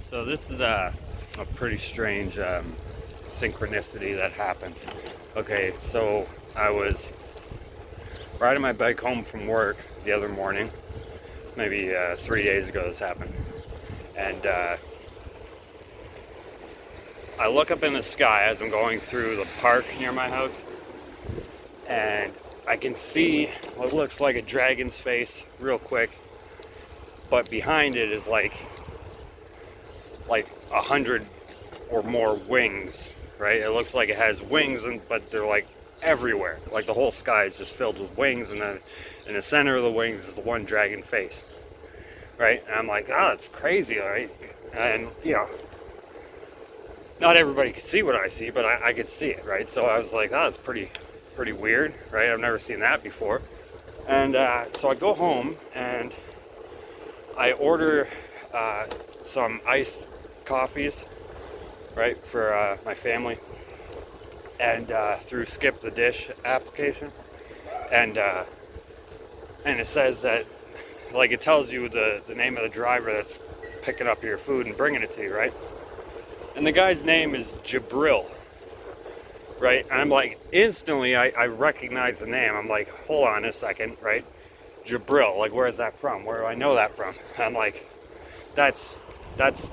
So this is a pretty strange synchronicity that happened. Okay, so I was riding my bike home from work the other morning, maybe 3 days ago this happened, and I look up in the sky as I'm going through the park near my house, and I can see what looks like a dragon's face real quick, but behind it is like 100 or more wings, right? It looks like it has wings, but they're like everywhere. Like the whole sky is just filled with wings, and then in the center of the wings is the one dragon face, right? And I'm like, oh, that's crazy, right? And not everybody can see what I see, but I could see it, right? So I was like, oh, that's pretty weird, right? I've never seen that before. And so I go home and I order some iced coffees, right, for my family, and through Skip the Dish application, and it says that, like, it tells you the name of the driver that's picking up your food and bringing it to you, right? And the guy's name is Gabriel, right? And I'm like, instantly I recognize the name. I'm like, hold on a second, right? Gabriel, like, where is that from? Where do I know that from? I'm like, that's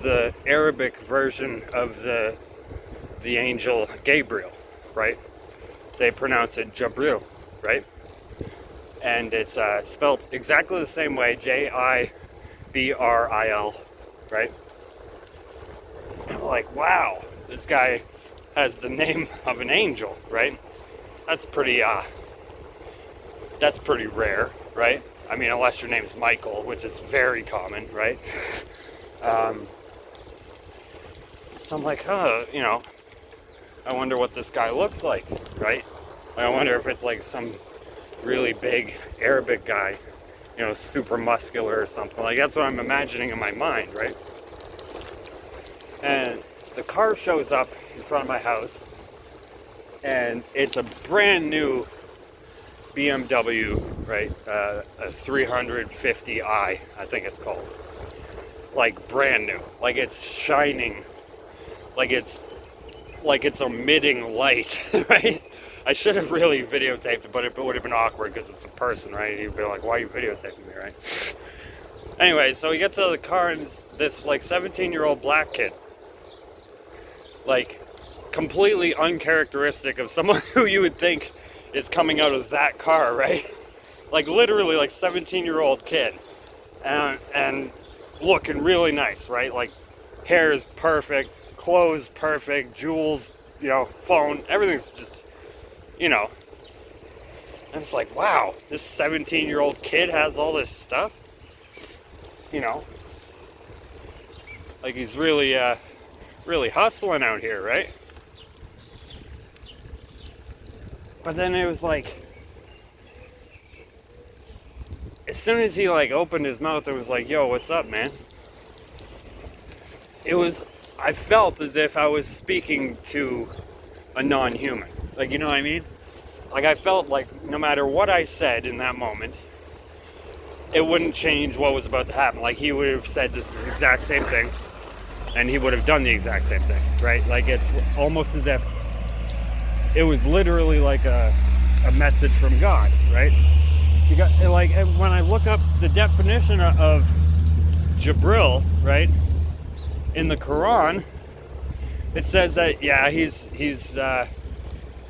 the Arabic version of the Angel Gabriel, right? They pronounce it Jabril, right? And it's spelled exactly the same way, Jibril, right? I'm like, wow, this guy has the name of an angel, right? That's pretty rare, right? I mean, unless your name's Michael, which is very common, right? So I'm like, I wonder what this guy looks like, right? I wonder if it's like some really big Arabic guy, super muscular or something. Like, that's what I'm imagining in my mind, right? And the car shows up in front of my house, and it's a brand new BMW, right? A 350i, I think it's called. Like, brand new. Like, it's shining. Like it's emitting light, right? I should have really videotaped it, but it would have been awkward because it's a person, right? You'd be like, why are you videotaping me, right? Anyway, so he gets out of the car, and it's this like 17-year-old black kid. Like, completely uncharacteristic of someone who you would think is coming out of that car, right? Like, literally, like, 17-year-old kid. And looking really nice, right? Like, hair is perfect, clothes perfect, jewels, phone, everything's just, and it's like, wow, this 17-year-old kid has all this stuff, like, he's really hustling out here, right? But then it was like, as soon as he like opened his mouth, it was like, yo, what's up, man? I felt as if I was speaking to a non-human. Like, you know what I mean? Like, I felt like no matter what I said in that moment, it wouldn't change what was about to happen. Like, he would have said this exact same thing, and he would have done the exact same thing, right? Like, it's almost as if it was literally like a message from God, right? You got, like, when I look up the definition of Jibril, right, in the Quran, it says that, yeah, he's the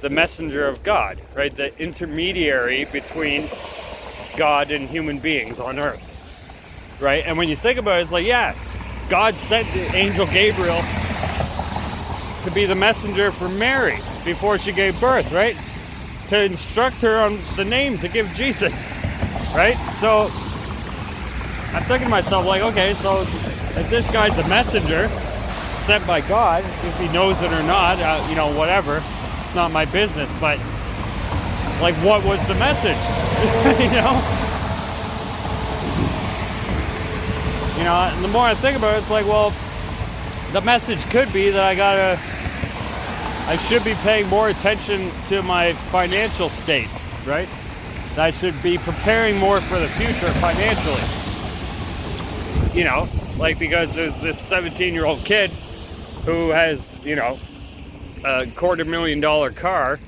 messenger of God, right? The intermediary between God and human beings on earth, right? And when you think about it, it's like, yeah, God sent the Angel Gabriel to be the messenger for Mary before she gave birth, right? To instruct her on the name to give Jesus, right? So I'm thinking to myself, like, okay, so if this guy's a messenger sent by God, if he knows it or not, whatever, it's not my business, but like, what was the message? And the more I think about it, it's like, well, the message could be that I should be paying more attention to my financial state, right? That I should be preparing more for the future financially. Like, because there's this 17-year-old kid who has, you know, a $250,000 car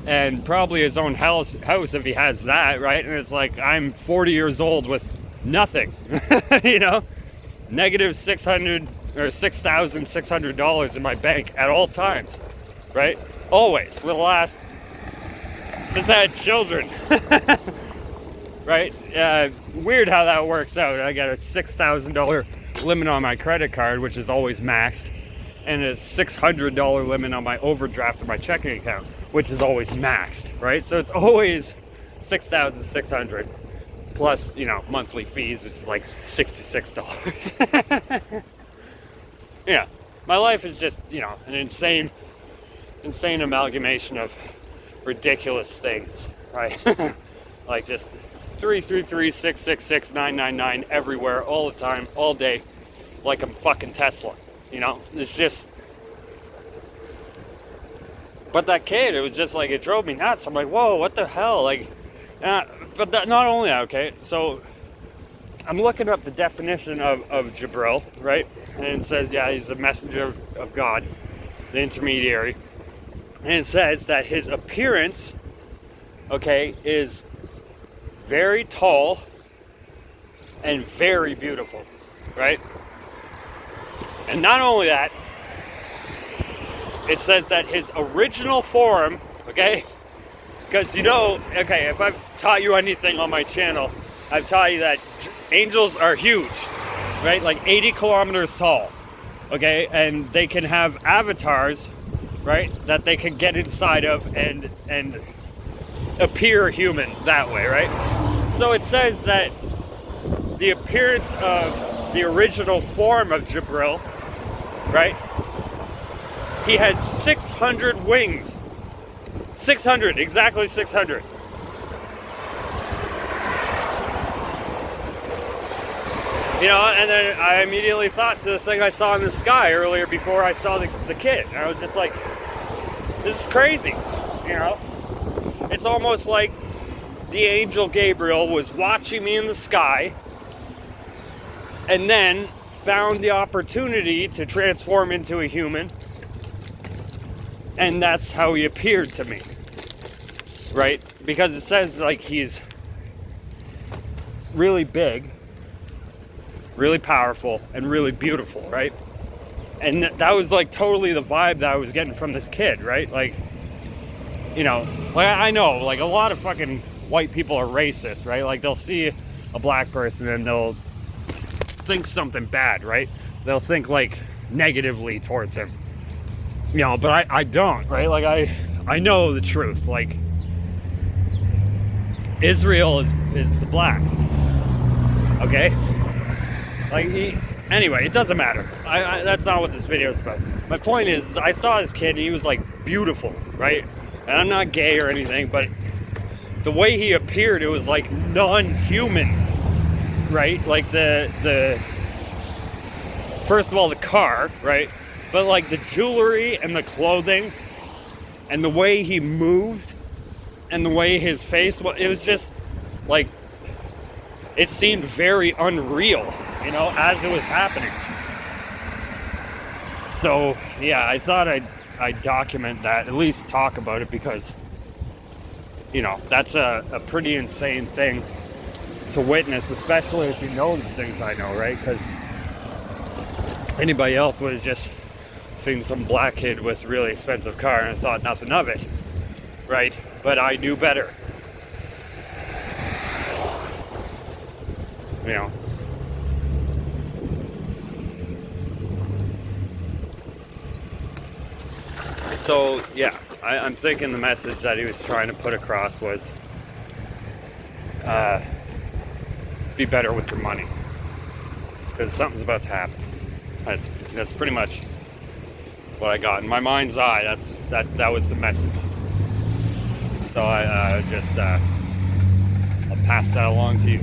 and probably his own house if he has that, right? And it's like, I'm 40 years old with nothing, you know, negative $6,600 in my bank at all times, right? Always, for the last, since I had children, right? Weird how that works out. I got a $6,000 limit on my credit card, which is always maxed, and a $600 limit on my overdraft of my checking account, which is always maxed, right? So it's always $6,600 plus, you know, monthly fees, which is like $66. Yeah, my life is just, you know, an insane amalgamation of ridiculous things, right? Like just 333-666-999 everywhere, all the time, all day, like I'm fucking Tesla, you know? It's just, but that kid, it was just like, it drove me nuts. I'm like, whoa, what the hell? Like, but that, not only that, okay, so I'm looking up the definition of Gabriel, right? And it says, yeah, he's the messenger of God, the intermediary. And it says that his appearance, okay, is very tall and very beautiful, right? And not only that, it says that his original form, okay, because you know, okay, if I've taught you anything on my channel, I've taught you that angels are huge, right? Like 80 kilometers tall, okay? And they can have avatars, right, that they can get inside of and appear human that way, right? So it says that the appearance of the original form of Gabriel, right, he has 600 wings. 600, exactly 600. You know, and then I immediately thought to the thing I saw in the sky earlier before I saw the kid. And I was just like, this is crazy, you know? It's almost like the Angel Gabriel was watching me in the sky and then found the opportunity to transform into a human. And that's how he appeared to me, right? Because it says like he's really big, really powerful, and really beautiful, right? And that was like totally the vibe that I was getting from this kid, right? Like, you know, like I know like a lot of fucking white people are racist, right? Like they'll see a black person and they'll think something bad, right? They'll think like negatively towards him. You know, but I don't, right? Like I know the truth. Like Israel is the blacks, okay? Like anyway, it doesn't matter. That's not what this video is about. My point is, I saw this kid and he was like beautiful, right? And I'm not gay or anything, but the way he appeared, it was like non-human, right? Like the first of all, the car, right? But like the jewelry and the clothing and the way he moved and the way his face was, it was just like, it seemed very unreal, you know, as it was happening. So yeah, I thought I'd document that, at least talk about it, because, you know, that's a pretty insane thing to witness, especially if you know the things I know, right? Because anybody else would have just seen some black kid with really expensive car and thought nothing of it, right? But I knew better, you know. So yeah, I'm thinking the message that he was trying to put across was be better with your money, because something's about to happen. That's pretty much what I got in my mind's eye. That was the message. So I just I'll pass that along to you.